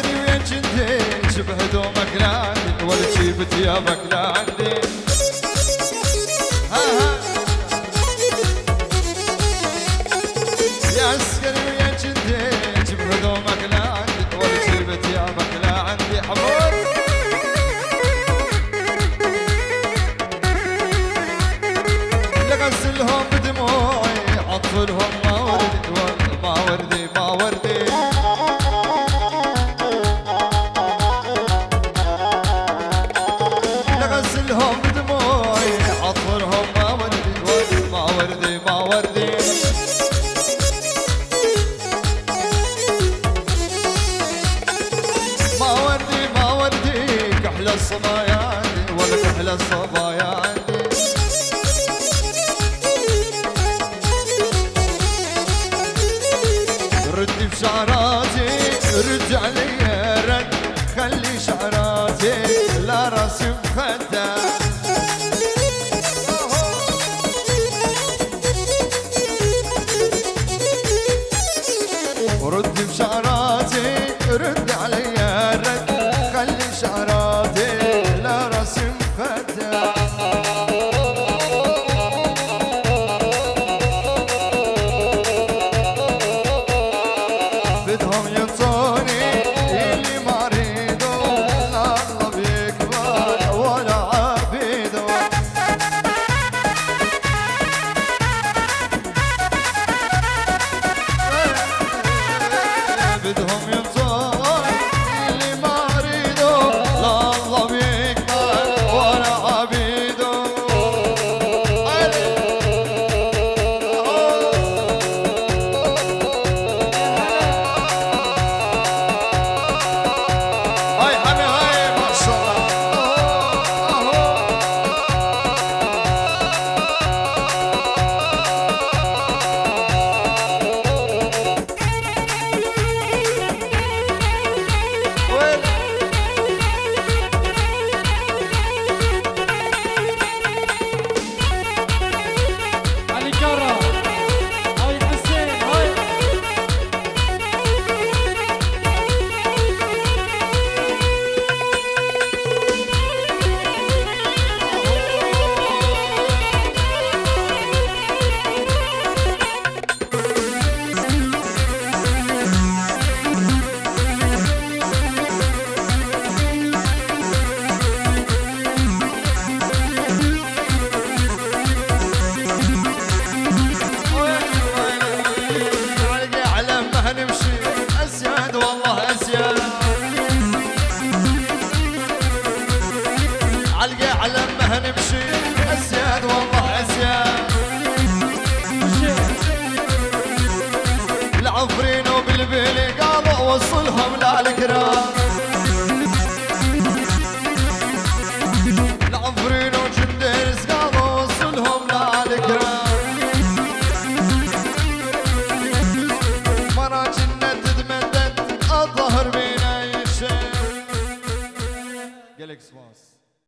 عسكري ويا جندي جيب هدومك لعندي ولا تجيب ثيابك لعندي. يا عسكري ويا جندي جيب هدومك لعندي ولا تجيب ثيابك لعندي. حمود لغسلهم بدموعي عطفلهم ما وردي ما وردي ما وردي. لغسلهم بدموعي عطفلهم ما وردي ما وردي ما وردي. ما وردي ما وردي كحلى الصبايا عندي ولا كحلى الصبايا عندي. ردي بشعراتي رد علي رد خلي شعراتي لا راسي مخدة. ردي بشعراتي رد علي رد خلي شعراتي لا راسي مخدة. بدهم ينطوني اللي ما اريدو لا الله بيكبر ولا عبيدو. بدهم ينطوني اللي ما اريدو لا الله بيكبر ولا عبيدو. هاي حمي هاي ما شاء الله. وين علي كرة هاي حسين هاي علقي على ما هنمشي اسياد والله اسياد. علقي على ما هنمشي اسياد والله اسياد. العفرين وبالبيلي قالوا وصلهم للكرام.